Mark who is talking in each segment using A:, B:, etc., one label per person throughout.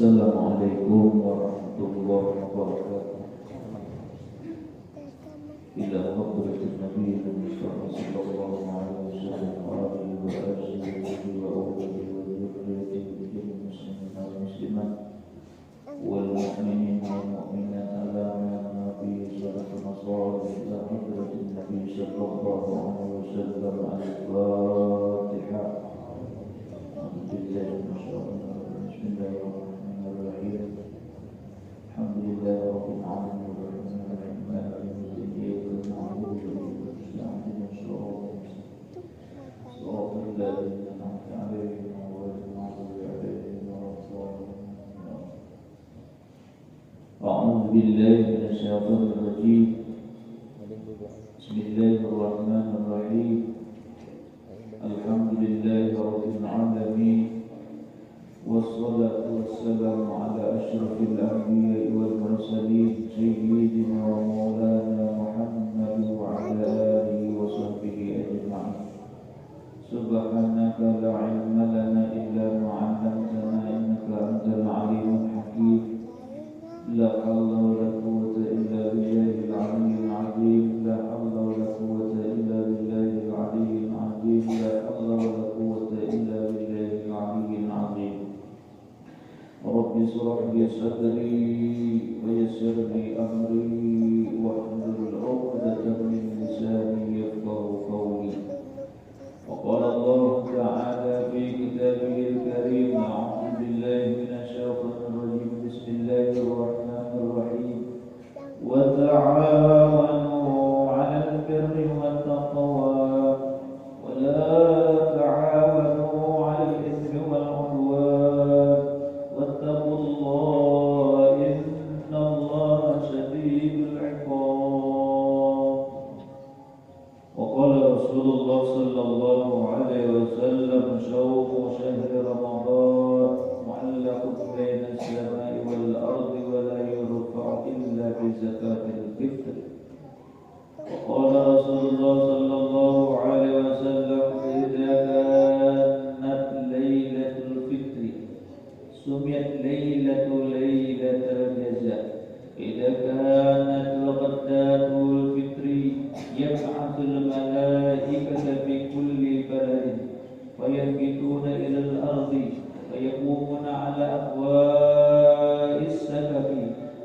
A: Assalamualaikum warahmatullahi wabarakatuh. Ila hadratin Nabi Muhammad sallallahu alaihi wasallam wa alihi wa ashabihi wa awlihi wa dzurriyyatihi muslimin wal muslimat wal mu'minin wal mu'minat ala nabi sallallahu alaihi ila hadratin Nabi sallallahu alaihi wasallam al-Fatihah. Bismillahirrahmanirrahim. Alhamdulillah rabbil alamin. أعوذ بالله من الشيطان الرجيم. بسم الله الرحمن الرحيم. الحمد لله رب العالمين والصلاة والسلام على أشرف الأنبياء والمرسلين سيدنا ومولانا محمد وعلى آله وصحبه أجمعين. سبحانك لا علم لنا إلا ما علمتنا إنك أنت العليم الحكيم. لا حول ولا قوة إلا بالله العلي العظيم. لا حول ولا قوة إلا بالله العلي العظيم. لا حول ولا قوة إلا بالله العلي العظيم. رب اشرح لي صدري ويسر لي أمري واحلل عقدة من لساني يفقهوا قولي. وقال الله تعالى في كتابه الكريم: أعوذ بالله من الشيطان الرجيم. بسم الله الرحمن الرحيم. وتعاونوا على البر والتقوى ولا تعاونوا على الإثم والعدوان واتقوا الله إن الله شديد العقاب. وقال رسول الله صلى الله عليه وسلم: صوم شهر رمضان معلق بين السماء والأرض ولا يرفع إلا بزكاة الفطر. وقال رسول الله صلى الله عليه وسلم: إذا كانت ليلة الفطر سميت ليلة الجزاء. إذا كانت الغداة الفطر يبعث الملائكة في كل بلد فينبتون إلى الأرض فيقومون على أبواب السقف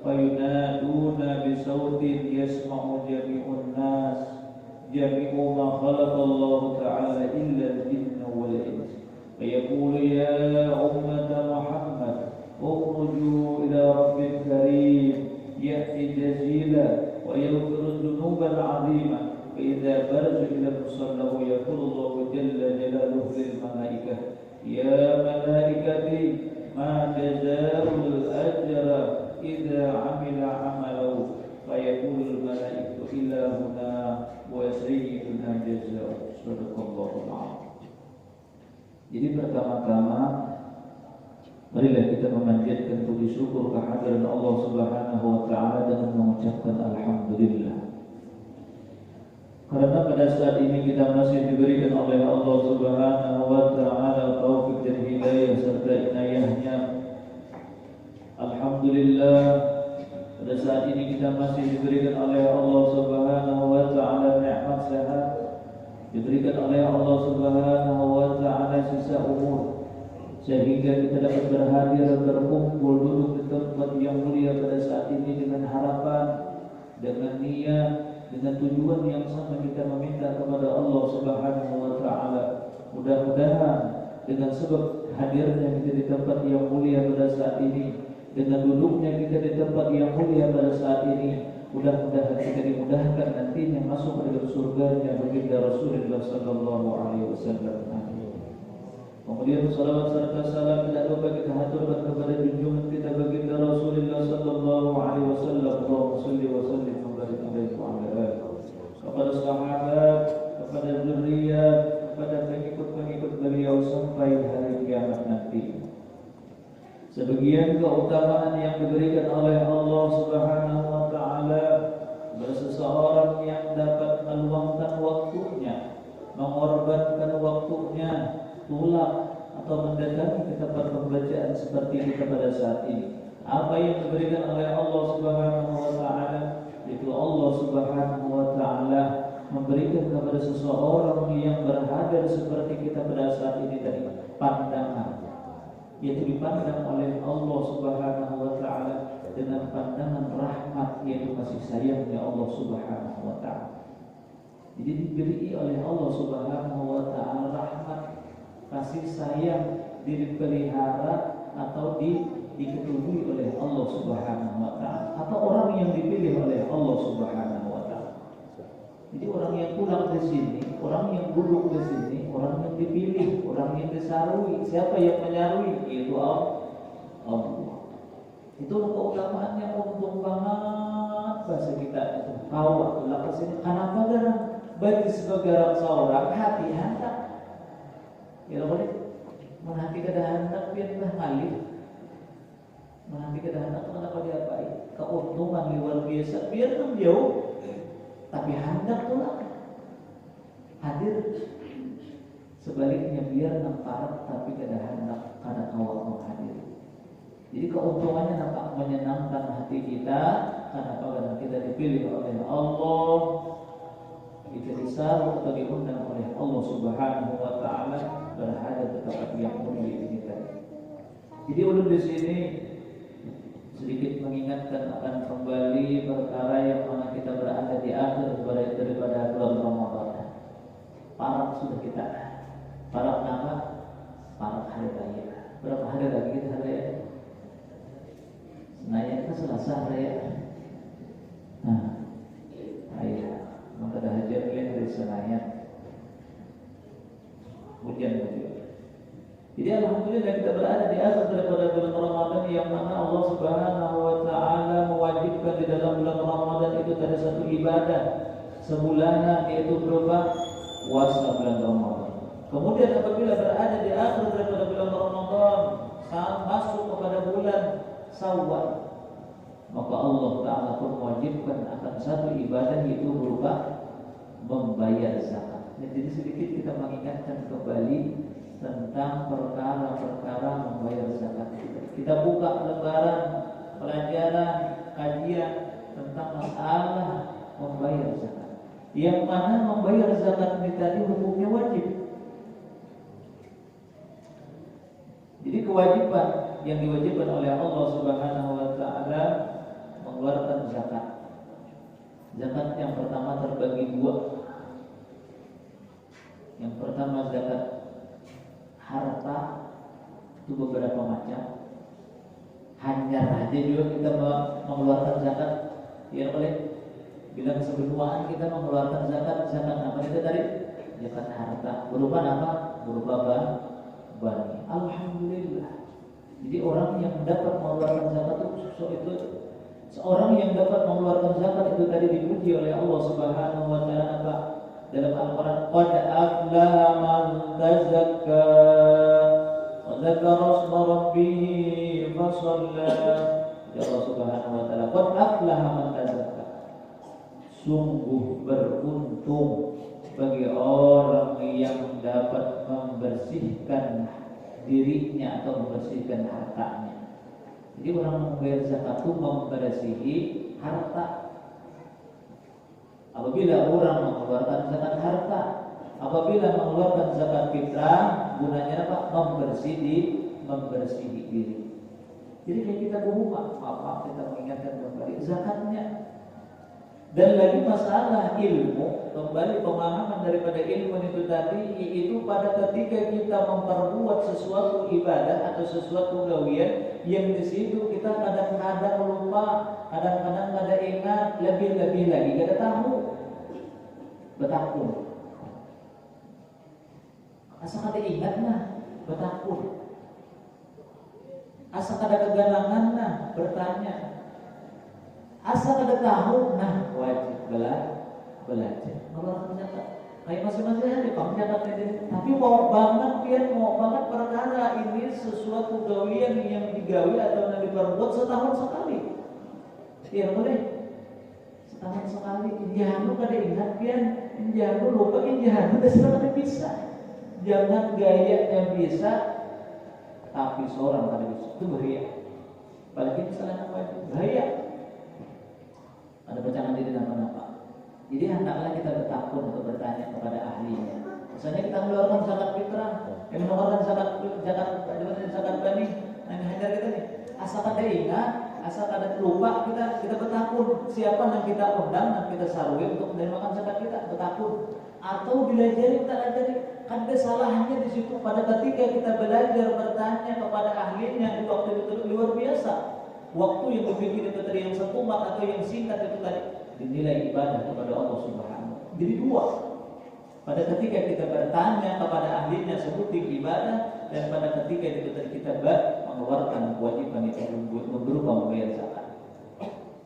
A: فينادون بصوت يسمع جميع الناس جميع ما خلق الله تعالى إلا الجن والإنس فيقول: يا أمة محمد اخرجوا إلى رب كريم يأتي جزيلا ويغفر الذنوب العظيمة. فإذا برزوا إلى المصلى يقول الله جل جلاله للملائكة: يا ملائكتي ما جزاء الأجر إذا عمل عمله. فيقول الملائكة: إلى هنا وسيدنا جزاء. صدق الله العظيم. Jadi pertama-tama marilah kita memanjatkan puji syukur kehadiran Allah Subhanahu wa taala dengan mengucapkan alhamdulillah. Karena pada saat ini kita masih diberikan oleh Allah Subhanahu wa taala taufik dan hidayah serta inayahnya. Alhamdulillah, pada saat ini kita masih diberikan oleh Allah Subhanahu wa taala nikmat sehat, diberikan oleh Allah Subhanahu wa taala sisa umur, sehingga kita dapat berhadir dan berkumpul duduk di tempat yang mulia pada saat ini dengan harapan, dengan niat, dengan tujuan yang sama kita meminta kepada Allah Subhanahu wa taala. Mudah-mudahan dengan sebab hadirnya kita di tempat yang mulia pada saat ini, dengan duduknya kita di tempat yang mulia pada saat ini, mudah-mudahan kita dimudahkan nantinya masuk ke dalam surganya baginda Rasulullah sallallahu alaihi wasallam. Kemudian salawat serta salam tidak lupa kita haturkan kepada junjungan kita baginda Rasulullah sallallahu alaihi wasallam. Allahumma shalli wa sallim wa barik alaihi wa ala alihi, kepada sahabat, kepada zuriat, kepada pengikut-pengikut beliau sampai hari kiamat nanti. Sebagian keutamaan yang diberikan oleh Allah Subhanahu wa taala seseorang yang dapat meluangkan waktunya, mengorbankan waktunya, pulang atau mendatangi ke tempat pembacaan seperti kita pada saat ini. Apa yang diberikan oleh Allah Subhanahu wa taala, itu Allah Subhanahu wa taala memberikan kepada seseorang yang berhadir seperti kita pada saat ini tadi, pandangan, yaitu dipandang oleh Allah Subhanahu wa taala dengan pandangan rahmat, yaitu kasih sayangnya Allah Subhanahu wa taala. Jadi diberi oleh Allah Subhanahu wa taala rahmat, kasih sayang, dipelihara atau diketuai oleh Allah Subhanahu wa taala, atau orang yang dipilih oleh Allah Subhanahu wa taala. Jadi orang yang pulang di sini, orang yang duduk di sini, orang yang dipilih, orang yang disarui. Siapa yang menyarui? Itu Allah. Itulah keutamaannya, untung banget bahasa kita itu. Kau waktu lapas ini kenapa darah bagi sebagai seorang hati hendak, ya boleh menghati kedahandak biarlah ngalih, menghati kedahandak kenapa diapain? Keuntungan luar biasa, biar jauh, tapi hendak tuh hadir. Sebaliknya biar nampak tapi kedahandak karena kau hadir. Jadi keuntungannya nampak menyenangkan hati kita karena karena kita dipilih oleh Allah, kita disambut atau diundang oleh Allah Subhanahu wa taala berada di tempat yang mulia ini tadi. Jadi ulun di sini sedikit mengingatkan akan kembali perkara yang mana kita berada di akhir daripada bulan Ramadan. Parak sudah kita, parak nama, parak hari raya. Berapa hari lagi kita hari raya? Senayan kan Selasa raya. Nah, raya. Maka dah hajar dari Senayan. Hujan juga. Jadi alhamdulillah kita berada di akhir daripada bulan Ramadan yang mana Allah Subhanahu wa taala mewajibkan di dalam bulan Ramadan itu ada satu ibadah sebulanan, yaitu berupa puasa bulan Ramadan. Kemudian apabila berada di akhir daripada bulan Ramadan saat masuk kepada bulan Syawal, maka Allah taala pun mewajibkan akan satu ibadah, yaitu berupa membayar zakat. Jadi sedikit kita mengingatkan kembali tentang perkara-perkara membayar zakat. Kita buka lembaran pelajaran kajian tentang masalah membayar zakat. Yang mana membayar zakat ini tadi hukumnya wajib. Jadi kewajiban yang diwajibkan oleh Allah Subhanahu wa taala mengeluarkan zakat. Zakat yang pertama terbagi dua. Yang pertama zakat harta, itu beberapa macam. Hanya aja juga kita mengeluarkan zakat. Ya boleh bilang sebenuaan kita mengeluarkan zakat. Zakat apa itu tadi? Zakat harta. Berupa apa? Berupa bani. Alhamdulillah. Jadi orang yang dapat mengeluarkan zakat itu seorang yang dapat mengeluarkan zakat itu tadi dipuji oleh Allah Subhanahu wa taala apa? Dalam Al-Quran, qad aflaha man tazakka wa dzakara isma rabbih fa shalla. Ya Allah Subhanahu wa taala, qad aflaha man tazakka. Sungguh beruntung bagi orang yang dapat membersihkan dirinya atau membersihkan hartanya. Jadi orang membayar zakat itu membersihi harta. Apabila orang mengeluarkan zakat harta, apabila mengeluarkan zakat fitrah, gunanya apa? Membersihi diri. Jadi kayak kita berumah, apa kita mengingatkan kembali zakatnya. Dan lagi masalah ilmu, kembali pemahaman daripada ilmu itu tadi, itu pada ketika kita memperbuat sesuatu ibadah atau sesuatu gawian yang di situ kita kadang-kadang lupa, kadang-kadang kada ingat, lebih-lebih lagi kada tahu betakun. Asa kada ingat nah betakun. Asa kada keganangan nah bertanya. Asa kada tahu nah wajib belajar. Mengeluarkan zakat. Kayak masing-masing ada zakat ini. Tapi mau banget perkara ini sesuatu gawian yang digawi atau yang diperbuat setahun sekali. Iya boleh. Setahun sekali. Jangan kada ingat pian, jangan lupa jangan sudah kada bisa. Jangan gayanya bisa tapi seorang kada bisa, itu bahaya. Apalagi misalnya apa itu bahaya. Ada bacaan diri apa-apa. Jadi hendaklah kita bertakun untuk bertanya kepada ahlinya. Misalnya kita mengeluarkan zakat fitrah, yang mengeluarkan zakat bani, nah hajar kita nih. Asal kada ingat, asal kada lupa, kita bertakun. Siapa yang kita undang dan kita sarui untuk menerima zakat kita, bertakun. Atau dilajari kita ajari, ada salahnya di situ pada ketika kita belajar bertanya kepada ahlinya di waktu itu luar biasa. Waktu yang berpikir itu tadi yang setumak atau yang singkat itu tadi dinilai ibadah kepada Allah Subhanahu. Jadi dua. Pada ketika kita bertanya kepada ahlinya sebuting ibadah, dan pada ketika itu tadi kita mengeluarkan kewajiban itu berupa membayar zakat.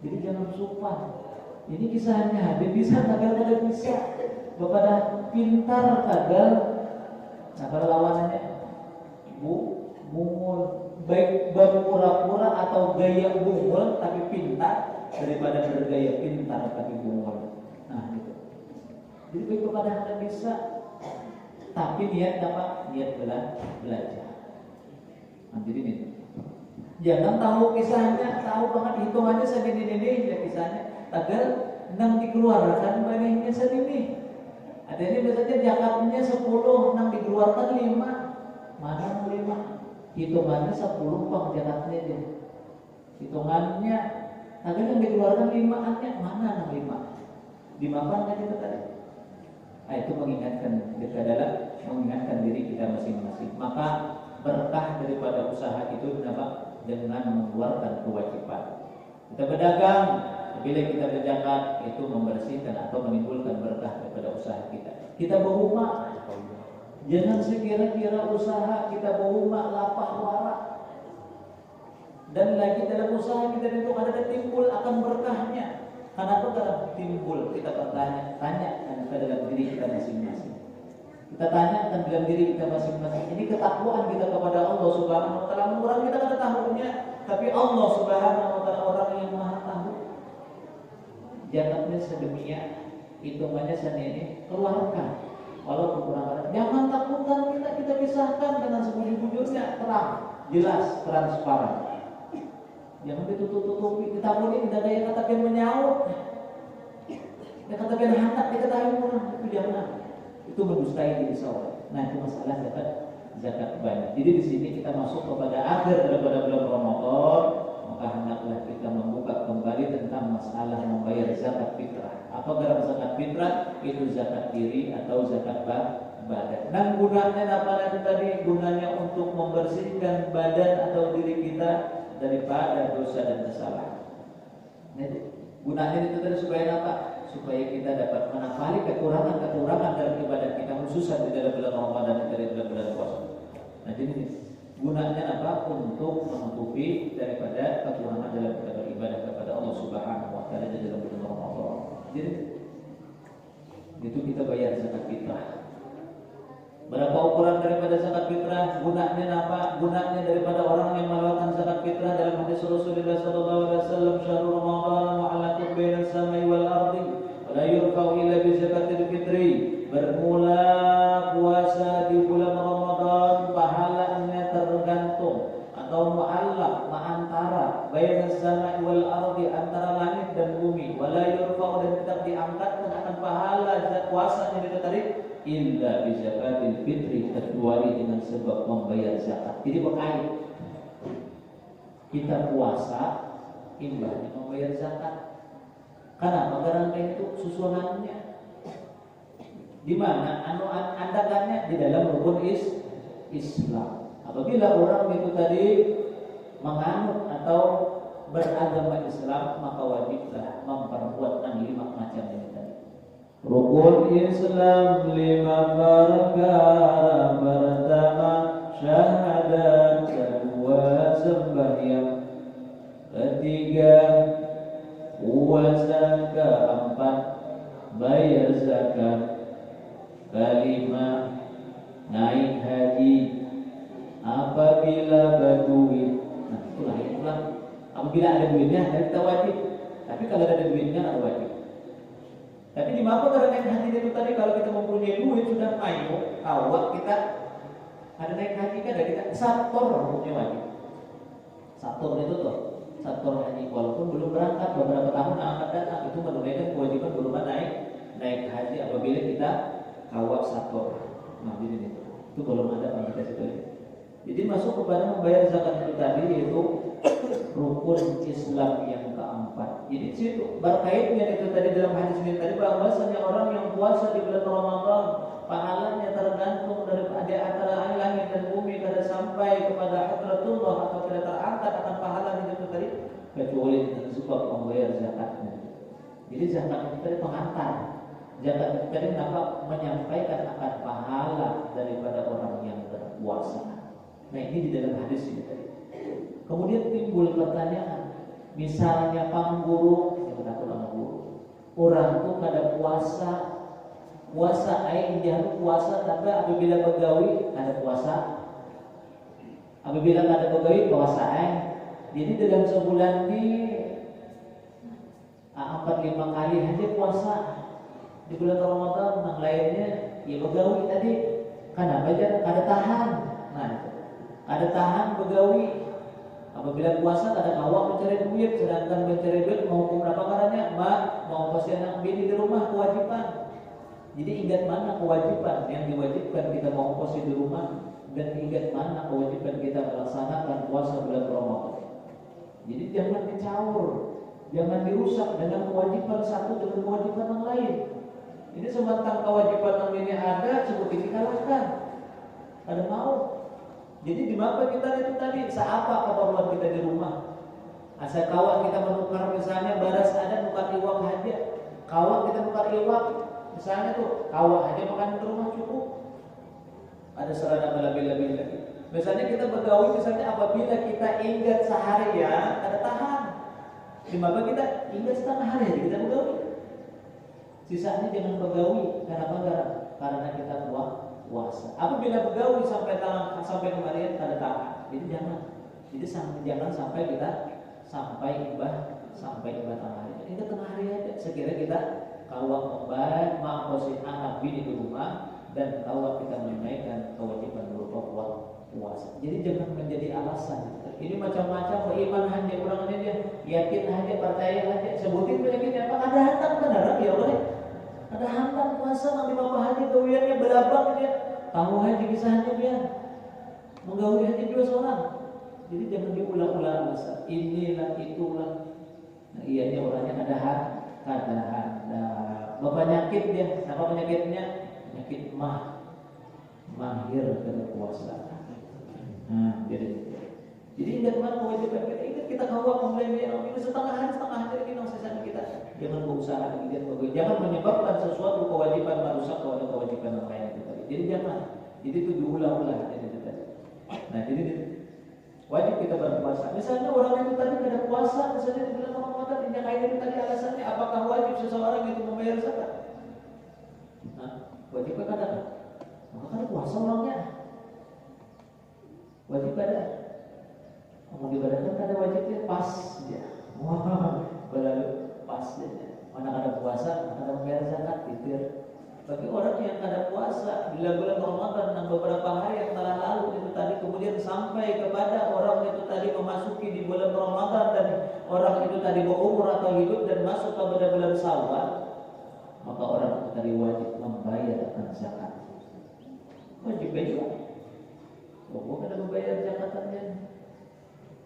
A: Jadi jangan sumpah. Ini kisahnya, dia bisa kagak bisa. Kepada pintar kagak, nah pada lawanannya bungul, baik berpura-pura atau gaya bungul tapi pintar daripada bergaya pintar tapi bungul. Nah gitu. Jadi baik kepada anda bisa, tapi niat apa? Niat belajar. Nah jadi ini. Jangan tahu kisahnya, tahu banget hitungannya segini ya kisahnya. Agar nang dikeluarkan banyak segini. Ada ini biasanya zakatnya 10, nang dikeluarkan 5. Mana 5? Hitungannya 10 bang zakatnya aja. Hitungannya, agar yang dikeluarkan 5-annya mana nang 5? Dimakan kan kita tadi. Nah, itu mengingatkan kita adalah mengingatkan diri kita masing-masing. Maka berkah daripada usaha itu dapat dengan mengeluarkan kewajiban. Kita berdagang, bila kita berzakat itu membersihkan atau menimbulkan berkah daripada usaha kita. Kita berumah, jangan sekira-kira usaha kita berumah lapah warak. Dan lagi dalam usaha kita itu ada timbul akan berkahnya. Kenapa kalau timbul kita tanyakan ke dalam diri kita masing-masing. Kita tanyakan dalam diri kita masing-masing. Ini ketakwaan kita kepada Allah Subhanahu wa taala. Orang kita kada tahunya, tapi Allah Subhanahu wa taala orang yang Maha tahu. Zakatnya sedemikian, hitungannya sendiri keluarkan. Walaupun kurang ada, jangan takutkan kita pisahkan dengan sebujur-bujurnya, terang, jelas, transparan. Jangan ditutup-tutupi, kita boleh tidak ada yang katakan menyaut, yang katakan hantar, kita tahu kurang, itu jangan. Itu mendustai diri seorang. Nah itu masalah zakat banyak. Jadi di sini kita masuk kepada akhir daripada bulan Ramadan. Maka hendaklah kita membuka kembali tentang masalah membayar zakat fitrah. Apa dalam zakat fitrah? Itu zakat diri atau zakat badan. Dan gunanya apa tadi? Gunanya untuk membersihkan badan atau diri kita daripada dosa dan kesalahan. Jadi gunanya itu tadi supaya apa? Supaya kita dapat menafali kekurangan dalam ibadah kita, khususnya di dalam bulan Ramadan dan dari bulan puasa. Nah jadi gunanya apa? Untuk menutupi daripada kekurangan dalam beribadah kepada Allah Subhanahu wa taala di dalam bulan Ramadan. Jadi itu kita bayar zakat fitrah. Berapa ukuran daripada zakat fitrah? Gunanya apa? Gunanya daripada orang yang melakukan zakat fitrah dalam hadis Rasulullah sallallahu alaihi wasallam, "Syahrul Ramadan mu'allaqun bainas samai wal ardi, wa la yurfa'u illa bi zakatil fitri." Bermula puasa di bulan Ramadan pahalanya tergantung atau mu'allaq antara bainas samai wal ardi, antara langit dan bumi, wa la yurfa'u, dan tidak diangkatkan akan pahala puasanya ditarik illa bi zakatil fitri, kecuali dengan sebab membayar zakat. Jadi berkait kita puasa imbasnya membayar zakat. Kenapa? Karena itu susunannya di mana andakannya di dalam rukun Islam. Apabila orang itu tadi menganut atau beragama Islam, maka wajiblah memperbuat 5 macam ini tadi. Rukun Islam 5 perkara. Pertama syahadat, kedua sembahyang, ketiga puasa, keempat bayar zakat, kelima naik haji apabila berduit. Nah itulah apabila ada duitnya kita wajib. Tapi kalau ada duitnya ada wajib. Tapi di mana karena naik haji itu tadi, kalau kita mempunyai duit sudah ayo awak kita Ada naik haji kan ada kita sator hukumnya wajib. Sator itu tuh, sator haji walaupun belum berangkat beberapa tahun akan datang itu menunaikan kewajiban berupa naik haji apabila kita kawat sator. Nah jadi itu belum ada pada kita situ. Jadi masuk kepada membayar zakat itu tadi yaitu rukun Islam yang keempat. Jadi situ berkaitnya itu tadi dalam hadis ini tadi bahwasanya orang yang puasa di bulan Ramadan pahalanya tergantung dari antara langit dan bumi kada sampai kepada hadratullah atau tidak terangkat akan pahalanya itu tadi kecuali dengan sebab membayar zakatnya. Jadi zakat itu tadi pengantar. Zakat itu tadi dapat menyampaikan akan pahala daripada orang yang berpuasa. Nah ini di dalam hadis ini tadi. Kemudian timbul pertanyaan, misalnya pangguru, yang kata guru, orang tuh kada puasa air jangan puasa, tapi apabila begawi ada puasa, apabila kada begawi puasa air. Jadi dalam sebulan ini 4-5 kali aja puasa di bulan Ramadan, yang lainnya ya begawi tadi, kenapa aja kada tahan, nah ada tahan begawi. Apabila puasa ada kawak mencari duit, sedangkan mencari duit mau hukum berapa caranya? Mau pasti anak bini di rumah kewajiban. Jadi ingat mana kewajiban yang diwajibkan kita mau puasa di rumah, dan ingat mana kewajiban kita melaksanakan puasa bulan Ramadan. Jadi jangan dicaur, jangan dirusak dengan kewajiban satu dengan kewajiban yang lain. Ini sementara kewajiban yang ini ada, sebut dikalahkan. Ada mau. Jadi di mana kita itu tadi seapa keperluan kita di rumah. Asal kawan kita menukar misalnya baras ada nukar iwak aja. Kawan kita nukar iwak misalnya tuh kawan aja makan di rumah cukup. Ada serana lebih-lebih lagi. Misalnya kita bergaul misalnya apabila kita ingat seharian ada tahan. Di mana kita ingat setengah hari kita bergaul. Sisanya jangan bergaul karena kita puasa. Apabila begawi sampai kemarian ada tahan. Jadi jangan sampai kita sampai ibadah tengah hari. Ini tengah hari aja. Sekira kita kawat membayar makosin anak bini di rumah dan kawat kita menunaikan kewajiban berupa puasa. Jadi jangan menjadi alasan. Ini macam-macam iman hanya kurang ini dia yakin hanya percaya hanya sebutin penyakitnya apa ada hantam benar ya boleh. Ada hantam puasa nanti bapak haji gawiannya berabang dia. Tahu haji kisahnya dia menggawi haji 2 orang. Jadi jangan diulang-ulang alasan. Inilah itulah. Nah, ianya orangnya ada bapak penyakit dia. Apa penyakitnya? Penyakit mahir pada puasa. Nah, jadi ingat mana kewajiban kita. Ingat kita kawat memulai ini setengah hari kita sisanya kita. Jangan berusaha jangan menyebabkan sesuatu kewajiban merusak kewajiban yang lain itu tadi. Jadi jangan. Jadi itu diulang-ulang itu tadi. Nah, jadi wajib kita berpuasa. Misalnya orang itu tadi ada puasa, misalnya di bulan Ramadan, ini kayak itu tadi alasannya apakah wajib seseorang itu membayar zakat? Nah, wajib kada? Maka kan puasa orangnya. Wajib kada? Mau dibadarkan kada wajibnya pas dia. Wah, berlalu pas dia. Mana ada puasa, mana ada membayar zakat, titir. Bagi orang yang ada puasa bila bulan Ramadan dan beberapa hari yang telah lalu itu tadi kemudian sampai kepada orang itu tadi memasuki di bulan Ramadan dan orang itu tadi berumur atau hidup dan masuk kepada bulan Syawal, maka orang itu tadi wajib membayar zakat. Wajib juga. Bukan ada membayar zakatannya.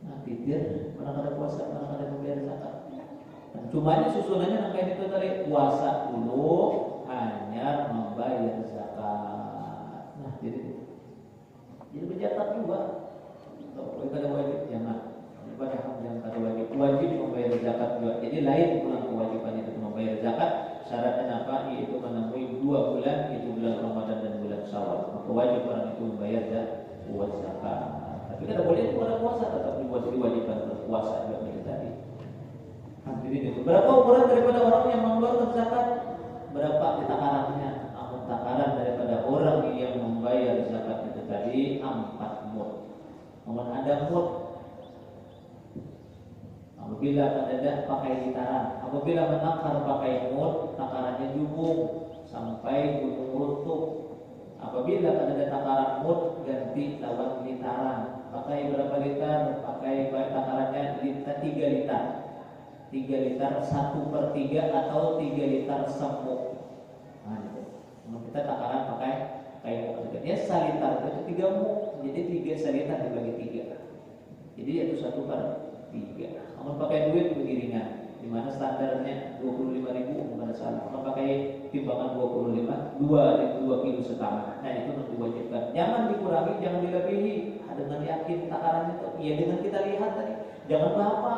A: Nah, titir, mana ada puasa, mana ada membayar zakat. Dan cumanya susunannya namanya itu tadi puasa dulu, hanya membayar zakat. Nah, jadi berzakat juga. Kalau kada wajib jangan. Daripada yang kada wajib membayar zakat juga. Jadi lain pulang kewajiban itu membayar zakat. Syaratnya apa? Yaitu menemui 2 bulan, itu bulan Ramadan dan bulan Syawal. Maka wajib orang itu membayar zakat. Tapi kada boleh itu pada puasa, tetap diwajibkan berpuasa juga kita tadi. Jadi berapa ukuran daripada orang yang mengeluarkan zakat? Berapa takarannya? Namun takaran daripada orang yang membayar zakat itu tadi 4 mud. Namun ada mud. Apabila ada pakai gitaran, apabila menakar pakai mud, takarannya jumbo sampai gunung runtuh. Apabila ada takaran mud ganti lawan litaran. Pakai berapa liter? Pakai takarannya 3 liter. 3 liter 1/3 atau 3 liter semuk. Nah, itu. Kita takaran pakai muk. Ya saliter itu 3 muk. Jadi 3 saliter dibagi 3. Jadi itu 1/3. Namun pakai duit lebih ringan. Di mana standarnya 25.000 bukan salah. Kalau pakai timbangan 2 kilo setengah. Nah itu harus diwajibkan. Jangan dikurangi, jangan dilebihi. Dengan yakin takaran itu. Ya dengan kita lihat tadi. Jangan apa.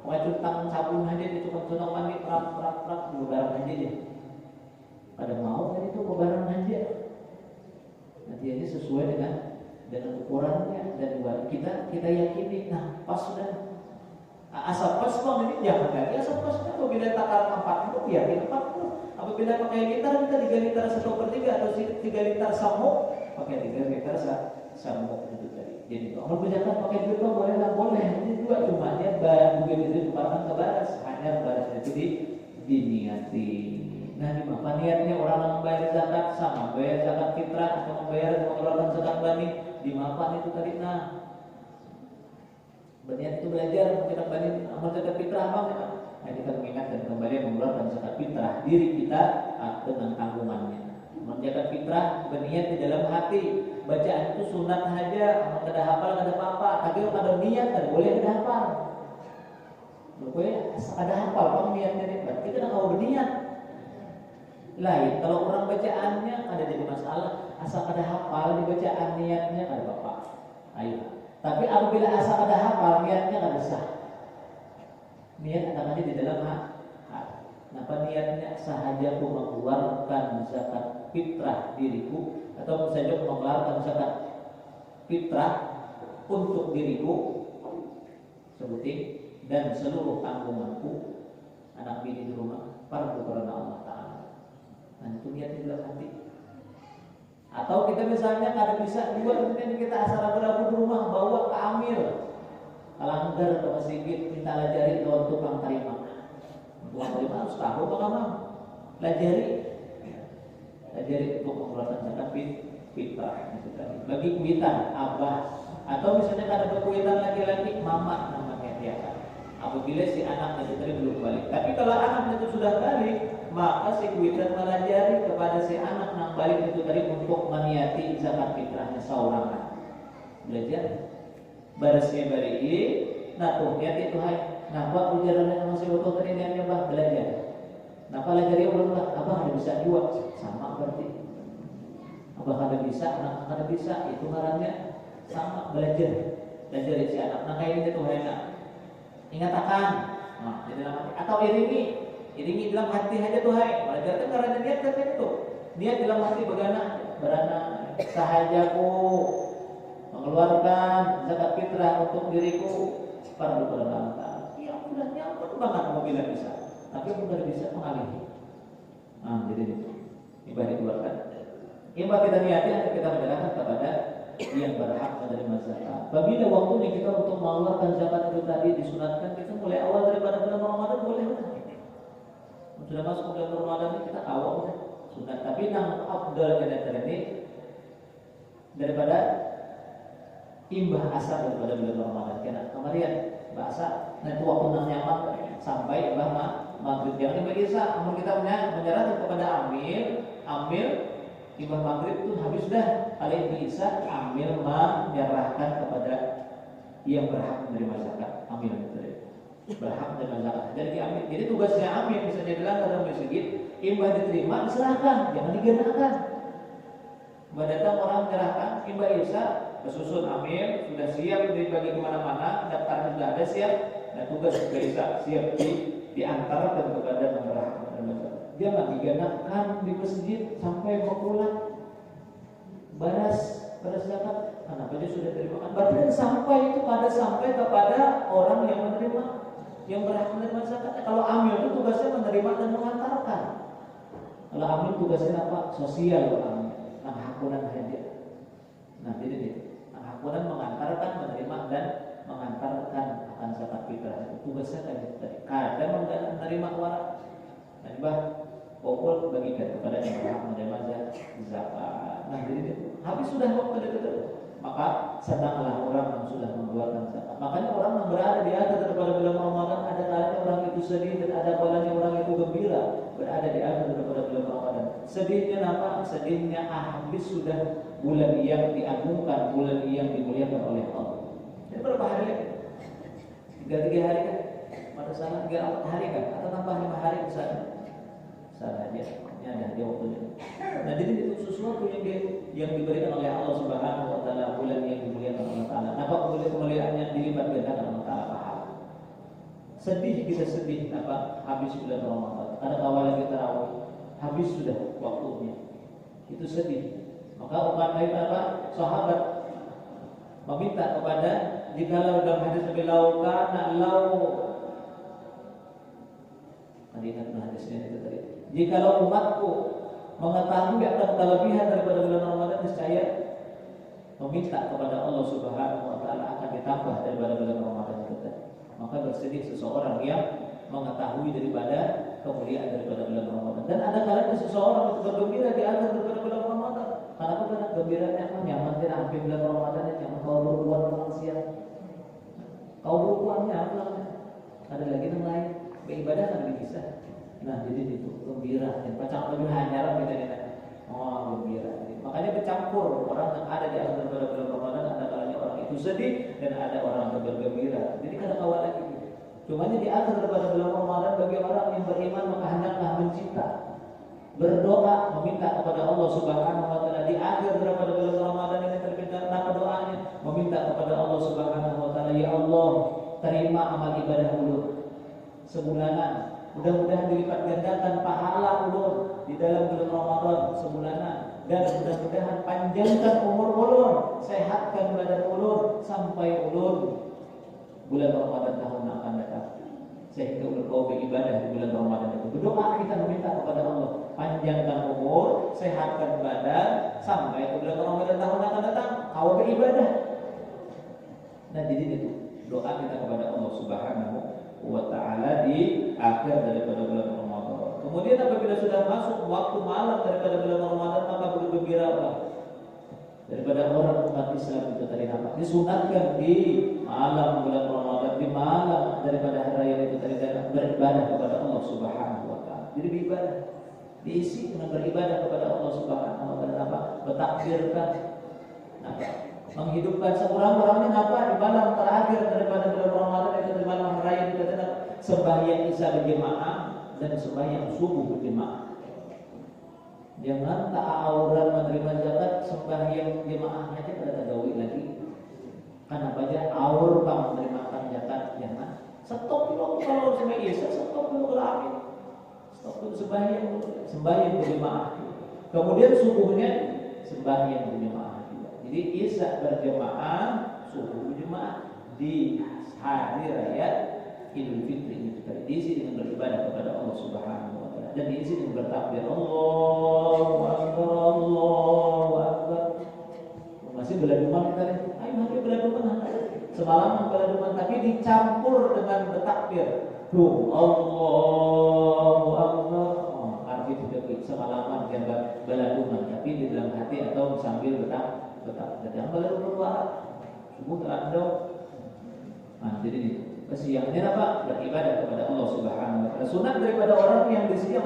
A: Wajib tangan sabun aja ditukar-tukar mandi prak lebaran aja deh. Pada mau kan itu lebaran aja. Nanti aja sesuai dengan ukurannya dan buat kita yakini. Nah pas sudah. Asal pas kok ini jangan lagi asal pasnya apabila takaran 40 ya 40. Apabila pakai liter kita 3 liter 1/3 atau 3 liter samuk pakai 3 liter samuk itu tadi. Jadi kalau berjalan pakai duit boleh lah boleh. Ini juga cuma dia barang duit itu tukarkan ke baras hanya baras itu diniati. Nah di mana niatnya orang yang membayar zakat sama bayar zakat fitrah atau membayar mengeluarkan zakat bani di mana itu tadi berniat itu belajar kita kembali amal zakat fitrah apa? Nah, kita mengingat dan kembali mengeluarkan zakat fitrah diri kita dengan tanggungannya. Amal zakat fitrah berniat di dalam hati. Bacaan itu sunat saja, amal kada hafal kada apa-apa. Tapi kalau ada niat kan boleh kada hafal. Boleh ada hafal kalau niatnya ini berarti kita mau berniat. Lain kalau orang bacaannya ada jadi masalah, asal ada hafal di bacaan niatnya kada apa-apa. Ayo. Tapi apabila asal ada hafal niatnya nggak bisa. Niat akan di dalam hati. Napa niatnya sahaja aku mengeluarkan zakat fitrah diriku atau saja mengeluarkan zakat fitrah untuk diriku sebutin dan seluruh tanggunganku anak bini di rumah fardu karena Allah Taala. Nah itu niat di dalam hati. Atau kita misalnya kada bisa juga kemudian kita asal ragu-ragu di rumah bawa ke amil kalanggar ke masjid minta lajari lawan tukang terima harus tahu apa mam lajari untuk mengeluarkan zakat fitrah bagi kuitan abah atau misalnya kada berkuitan laki-laki mama namanya dia apabila si anak tadi belum balik. Tapi kalau anak itu sudah balik maka si kuitan melajari kepada si anak yang balik itu tadi untuk meniati zakat fitrahnya seorang belajar barasnya bari nah tuh niat itu hai nampak ujarannya masih utuh tadi niatnya bah belajar nampak lajari ulang lah abah ada bisa juga sama berarti abah ada bisa anak ada bisa itu ngarannya sama belajar si anak nah kayak ini tuh hai ingat akan jadi dalam atau iringi dalam hati aja tuh hai belajar kan karena niat kan itu niat dalam hati berana sahajaku mengeluarkan zakat fitrah untuk diriku fardu karena Allah. Ya udah nyaman banget apabila bisa tapi bukan bisa mengalih. Nah jadi ibadah dikeluarkan ibadah kita niati nanti kita menyerahkan kepada yang berhak menerima zakat. Apabila waktunya kita untuk mengeluarkan zakat itu tadi disunatkan kita mulai awal daripada bulan Ramadan boleh lah. Sudah masuk bulan Ramadan kita awal sunat tapi yang afdal kita ini daripada imbah asar daripada bulan Ramadan kena kemarin bahasa nanti waktu nang nyaman sampai imbah maghrib jangan imbah isya namun kita menyerahkan kepada amil imbah maghrib itu habis dah kali isya amil menyerahkan kepada yang berhak menerima zakat amil berhak menerima zakat jadi tugasnya amil misalnya dalam masjid imbah diterima diserahkan jangan digerakkan datang orang menyerahkan imbah isya kesusun amil sudah siap dibagi kemana-mana daftarnya sudah ada siap dan tugas imbah isya siap diantarkan kepada yang berhak menerima zakat jangan digerakkan di masjid sampai pulang baras zakat kenapa dia sudah terima berarti sampai itu sampai kepada orang yang menerima yang berhak menerima zakat. Kalau amil itu tugasnya menerima dan mengantarkan. Kalau amil tugasnya apa? Sosial amil. Nah hakunan hadiah. Nah jadi hakunan mengantarkan, menerima dan mengantarkan akan zakat fitrah. Tugasnya tadi. Kadang menerima warak. Dan bah pokok bagikan kepada yang berhak menerima zakat. Nah jadi habis sudah waktu itu. Maka senanglah orang yang sudah mengeluarkan zakat. Makanya orang yang berada di akhir daripada bulan Ramadan, ada kalanya orang itu sedih dan ada kalanya orang itu gembira berada di akhir daripada bulan Ramadan. Sedihnya apa? Sedihnya habis sudah bulan yang diagungkan, bulan yang dimuliakan oleh Allah. Ini berapa hari lagi? 3 hari kan? Pada salah 3-4 hari kan? Atau tambah 5 hari misalnya? Salah aja. Ini ada dia waktunya. Nah, jadi itu sesuatu yang diberikan oleh Allah Subhanahu wa taala, bulan yang dimuliakan oleh Allah Taala. Apa kemuliaannya dilipat gandakan Allah Taala pahala. Sedih kita sedih apa? Habis bulan Ramadan. Karena kawalan kita rawuh, habis sudah waktunya. Itu sedih. Maka umat lain apa? Sahabat meminta kepada jikalau dalam hadis Nabi hadisnya itu tadi. Jikalau umatku mengetahui akan kelebihan daripada bulan Ramadan, niscaya meminta kepada Allah Subhanahu wa taala akan ditambah daripada bulan Ramadan itu tadi. Maka bersedih seseorang yang mengetahui daripada kemuliaan daripada bulan Ramadan. Dan ada kalanya seseorang itu bergembira di akhir daripada bulan Ramadan. Kenapa? Karena gembiranya nyaman tidak hampir bulan Ramadan yang nyaman kau berbuat maksiat. Kau berbuatnya apa? Ada lagi yang lain beribadah kan bisa. Nah, jadi itu gembira. Dan pacang baju hanyar kita. Oh, gembira. Makanya bercampur orang yang ada di akhir daripada bulan Ramadan, ada kalanya orang itu sedih dan ada orang yang bergembira. Jadi kada kawal lagi. Cumanya di akhir daripada bulan Ramadan bagi orang yang beriman maka hendaklah mencipta, berdoa, meminta kepada Allah Subhanahu wa taala di akhir daripada bulan Ramadan ini terbitan apa doanya? Meminta kepada Allah Subhanahu wa taala, ya Allah, terima amal ibadah ulun sebulanan. Mudah-mudahan dilipat gandakan pahala ulun di dalam bulan Ramadan sebulanan, dan mudah-mudahan panjangkan umur ulun, sehatkan badan ulun sampai ulun bulan Ramadan tahun akan datang, sehingga ulun kau beribadah di bulan Ramadan itu. Berdoa kita meminta kepada Allah, panjangkan umur, sehatkan badan sampai bulan Ramadan tahun akan datang kau beribadah. Nah, jadi itu doa kita kepada Allah Subhanahu wa ta'ala di akhir daripada bulan Ramadan. Kemudian apabila sudah masuk waktu malam daripada bulan Ramadan, maka bergembiralah. Daripada orang umat Islam itu tadi nampak disunatkan di malam bulan Ramadan, di malam daripada hari raya itu tadi beribadah kepada Allah Subhanahu wa ta'ala. Jadi beribadah diisi dengan beribadah kepada Allah Subhanahu wa ta'ala, apa? Bertakbirkan, menghidupkan sekurang-kurangnya apa di malam terakhir daripada bulan Ramadan itu, di malam hari raya itu tadi sembahyang isya berjemaah dan sembahyang subuh berjemaah. Jangan tak auran menerima zakat sembahyang jemaah aja pada tagawi lagi. Kenapa aja aur kamu menerima zakat? Jangan. Stop dulu kalau sembahyang isya, stop dulu kelamin. Stop dulu sembahyang berjemaah. Kemudian subuhnya sembahyang berjemaah. Jadi isya berjemaah, subuh berjemaah di hari raya Idul Fitri itu tadi diisi dengan beribadah kepada Allah Subhanahu wa taala dan diisi dengan bertakbir Allahu Akbar, Allahu Akbar. Masih beladuman kita nih, ayo nanti beladuman semalam beladuman tapi dicampur dengan bertakbir. Allahu Akbar. Arti tidak semalaman jangan beladuman tapi di dalam hati atau sambil bertakbir. Jangan beladuman subuh terandau. Nah, jadi itu. Kesiangnya apa? Beribadah kepada Allah Subhanahu wa taala. Sunat daripada orang yang di siang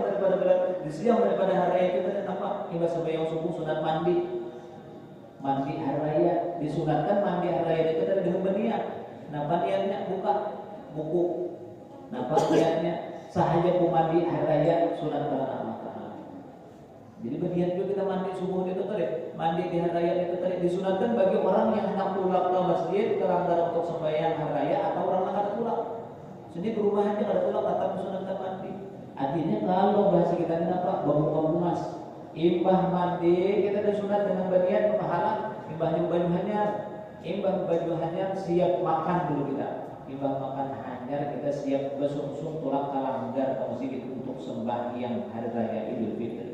A: daripada hari raya itu apa? Hingga sembahyang subuh sunat mandi. Mandi hari raya disunatkan mandi hari raya itu dari dengan berniat. Napa niatnya? Buka buku. Napa niatnya? Sahaja ku mandi hari raya sunat karena Allah. Jadi berniat juga kita mandi subuh itu tadi, mandi di hari raya itu tadi disunatkan bagi orang yang hendak pulang ke masjid kerana untuk sembahyang hari raya atau orang yang ada pulang. Sini perumahannya ada pulang tetap disunatkan mandi. Artinya kalau bahasa kita ini apa? Bangun-bangun mas, imbah mandi kita disunat dengan berniat pahala, imbahnya baju hanyar siap makan dulu kita. Imbah makan hanyar kita siap bersungsung tulang kalanggar ke masjid untuk sembahyang hari raya Idul Fitri.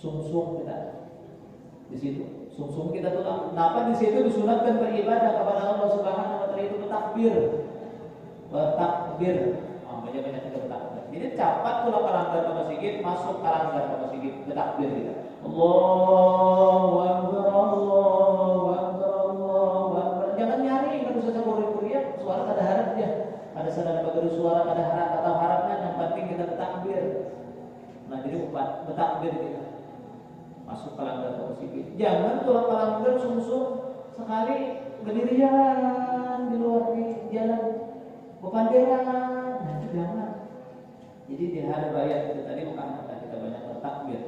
A: Sungsung kita di situ, sungsung kita tuh. Kenapa di situ disunatkan beribadah kepada Allah Subhanahu wa taala itu bertakbir. Banyak kita bertakbir. Jadi capat tulang palanggar ke masjid, masuk palanggar ke masjid, bertakbir kita. Allahu Akbar, Allahu Akbar, Allahu Akbar. Jangan nyari, nggak usah kurir-kurir, suara kada harap aja. Ada sadar bagi suara kada harap atau harapnya, yang penting kita bertakbir. Nah jadi bertakbir kita. Masuk palanggar ke masjid. Jangan tulang palanggar sungsung sekali berdirian di luar di jalan bepanderan. Nah, jangan. Jadi di hari raya itu tadi maka kita banyak bertakbir.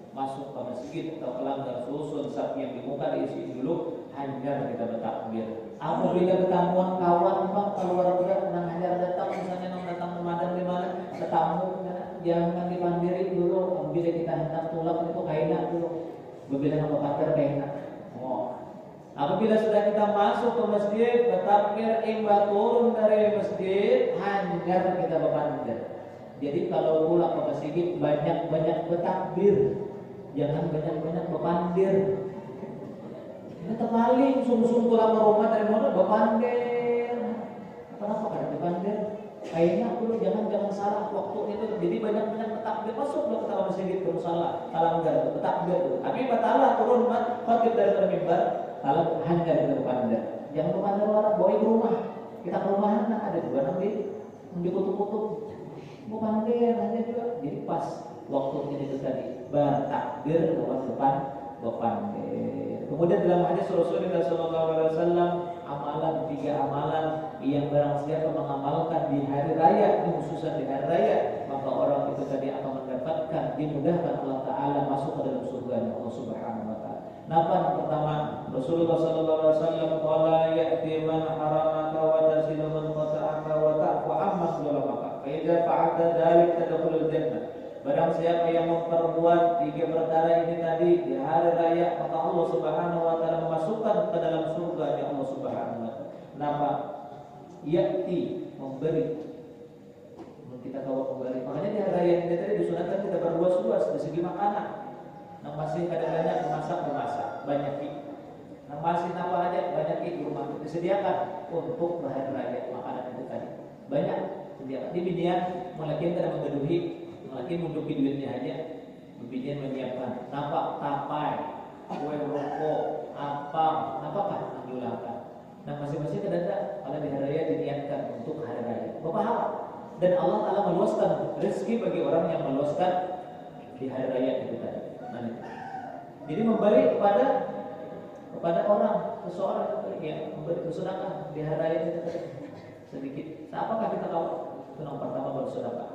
A: Masuk ke masjid atau pelanggar susun sapi yang di muka diisi dulu, hanya kita bertakbir. Apabila ketemuan kawan bang keluarga nang hajar datang misalnya nang datang pemadam di mana tetamu jangan dipandiri dulu. Bila kita hendak pulang itu kaina dulu. Bila nama pacar kaina. Oh. Apabila sudah kita masuk ke masjid, bertakbir imba turun dari masjid, hanya kita berpandir. Jadi kalau pulang ke masjid banyak-banyak bertakbir. Jangan banyak-banyak berpandir. Ini terpaling sum-sum pulang ke rumah dari mana berpandir. Kenapa kan berpandir? Kayaknya dulu jangan salah waktu itu. Jadi banyak-banyak bertakbir masuk ke dalam masjid ke musala. Kalau enggak bertakbir. Tapi batalah turun khotib dari mimbar. Kalau hanya kita berpandir. Jangan berpandir orang bawa ke rumah. Kita ke rumahan ada juga nanti dikutuk-kutuk. Berpandir hanya juga. Jadi pas waktu itu tadi bertakbir lewat depan berpandir. Kemudian dalam hadis Rasulullah SAW amalan 3 amalan yang barang siapa mengamalkan di hari raya, ini khususnya di hari raya, maka orang itu tadi akan mendapatkan dimudahkan Allah Taala masuk ke dalam surga Allah Subhanahu Wa Taala. Napa yang pertama Rasulullah SAW qala ya'ti man haramaka wa tasilu man qata'aka wa ta'fu amma zulamaka fa idza fa'alta dzalik tadkhulul jannah. Barang siapa yang memperbuat 3 perkara ini tadi di hari raya, maka Allah Subhanahu Wa Taala memasukkan ke dalam surga ya Allah Subhanahu Wa Taala. Kenapa? Ya'ti memberi. Kita tahu kembali. Makanya di hari raya ini tadi disunatkan kita berluas-luas dari segi makanan. Nah masih kadang-kadang memasak banyak nah masih apa aja banyak di rumah disediakan untuk hari raya makanan itu tadi banyak disediakan. Di binian mungkin kada menggaduhi. Lagi menduduki duitnya aja, bibitnya menyiapkan napa tapai, kue rokok, apakah yang diulangkan. Nah masing-masing ada kalau di hari raya diniatkan untuk hari raya. Berpahala dan Allah Taala meluaskan rezeki bagi orang yang meluaskan di hari raya itu tadi. Nah, jadi memberi kepada orang seseorang yang memberi bersedekah di hari raya itu tadi sedikit. Apakah kita tahu? Itu yang pertama bersedekah.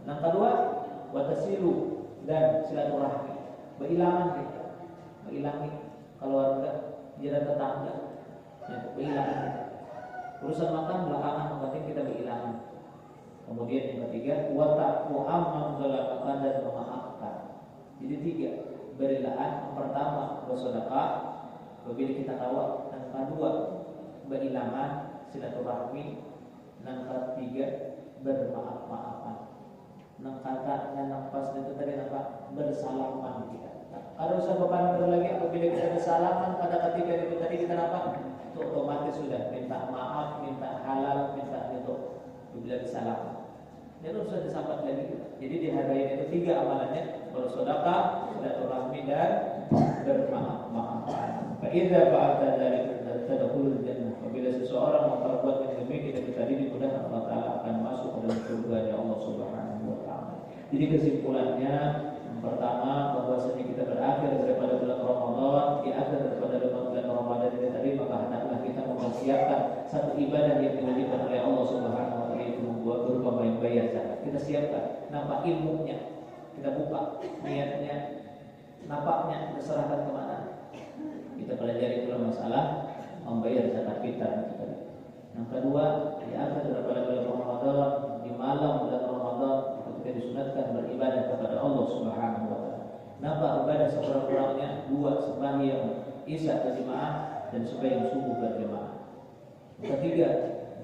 A: Yang kedua watasilu dan silaturahmi, berilangan kita, berilangi keluarga, jiran tetangga, ya, berilangan. Urusan makan belakangan, yang penting kita berilangan. Kemudian yang ketiga watafu amman zalamakan dan memaafkan. Jadi 3 berilaan. Yang pertama bersedekah, bila kita tahu. Yang kedua berilangan, silaturahmi. Yang ketiga bermaaf-maafan. Nang kata yang pas itu tadi apa bersalaman kita. Kalau usah berpandir lagi apabila kita bersalaman pada ketika itu tadi kita apa? Itu otomatis sudah minta maaf, minta halal, minta itu bila bersalaman. Itu sudah disampaikan lagi. Jadi di hari ini itu 3 amalannya bersedekah, silaturahmi dan bermaaf-maafan. Fa idza fa'alta dzalika tadkhulul jannah. Apabila seseorang memperbuat yang demikian itu tadi dimudahkan Allah Taala akan masuk ke dalam surga Allah Subhanahu Wa Taala. Jadi kesimpulannya yang pertama bahwasanya kita berakhir daripada bulan Ramadan, di akhir daripada bulan Ramadan ini tadi maka hendaklah kita mempersiapkan satu ibadah yang diwajibkan oleh Allah Subhanahu Wa Taala yaitu membuat berupa bayar zakat. Kita siapkan, nampak ilmunya, kita buka niatnya, nampaknya kita serahkan kemana? Kita pelajari dulu masalah membayar zakat fitrah. Yang kedua, di akhir daripada bulan Ramadan, di malam bulan Ramadan kita disunatkan beribadah kepada Allah Subhanahu Wa Taala. Nampak ibadah sekurang-kurangnya 2 sembahyang Isya berjamaah dan sembahyang subuh berjamaah. Ketiga,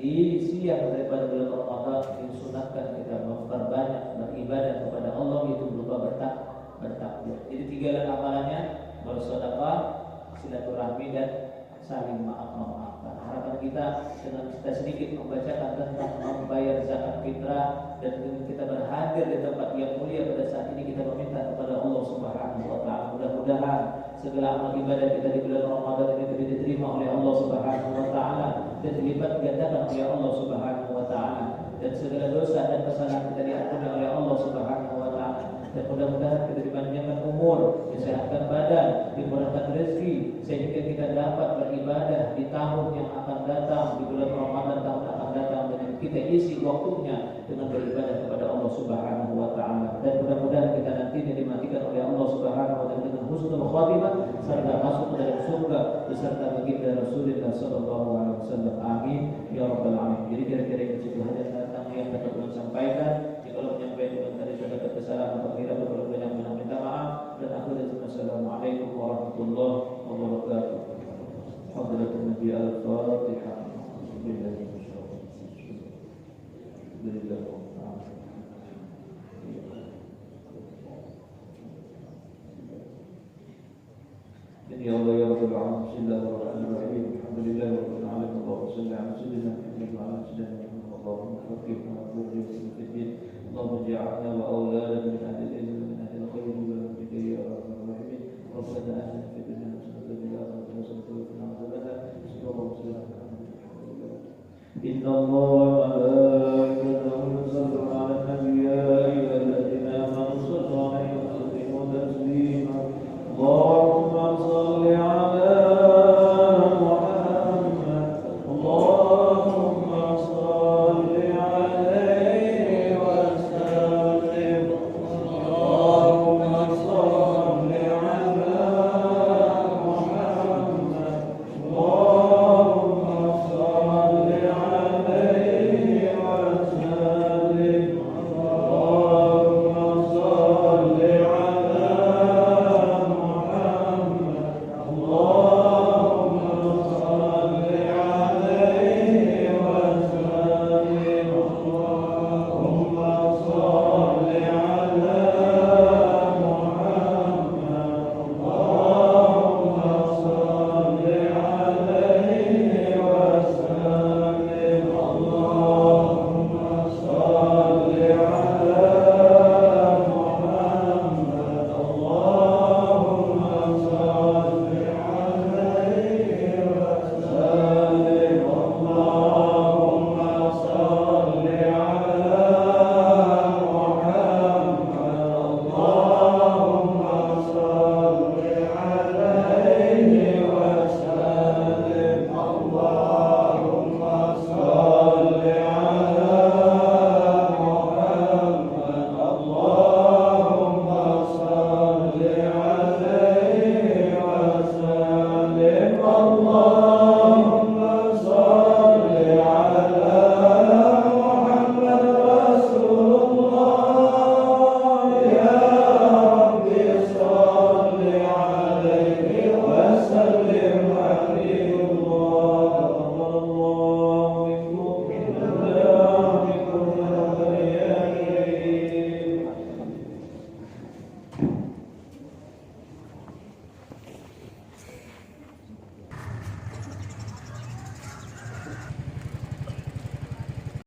A: di siang daripada bulan Ramadan disunatkan kita memperbanyak beribadah kepada Allah yaitu berupa bertakbir. Jadi 3 amalannya bersedekah, silaturahmi dan saling maaf-maafkan. Harapan kita dengan kita sedikit membacakan tentang membayar zakat fitrah fitrah dan kita berhadir di tempat yang mulia pada saat ini, kita meminta kepada Allah Subhanahu wa taala mudah-mudahan segala amal ibadah kita di bulan Ramadan ini diterima oleh Allah Subhanahu wa taala dan dilipat gandakan oleh Allah Subhanahu wa taala, dan segala dosa dan kesalahan kita diampuni oleh Allah Subhanahu wa taala, dan mudah-mudahan kita dipanjangkan umur, disehatkan badan, dimurahkan rezeki sehingga kita dapat beribadah di tahun yang akan datang, di bulan Ramadan tahun akan datang, dan kita isi waktunya dengan beribadah kepada Allah Subhanahu wa taala, dan mudah-mudahan kita nanti dimatikan oleh Allah Subhanahu wa taala dengan husnul khatimah serta masuk ke dalam surga beserta baginda Rasulullah sallallahu alaihi wasallam. Amin ya rabbal alamin. Jadi kira-kira itu saja tentang yang dapat saya sampaikan. Kalau menyampaikan tadi saya dapat kesalahan atau kira perlu banyak minta maaf, dan akhirnya assalamualaikum warahmatullahi wabarakatuh. Hadratul Nabi al-Fatihah. Ya Allah ya Rabbal alamin. Bismillahirrahmanirrahim. Alhamdulillahi rabbil alamin. Allahumma shalli ala sayyidina Muhammad wa ala sayyidina Muhammad. Allahumma faqqihna wa faqihna fid din. Allahumma ij'alna wa awladana min ahli al-ilm min ahli al-khair wa rahmatika ya arhamar rahimin. Rabbana atina fid dunya hasanatan wa fil akhirati hasanatan wa qina adzabannar. Sallallahu alaihi wa sallam. Inna Allah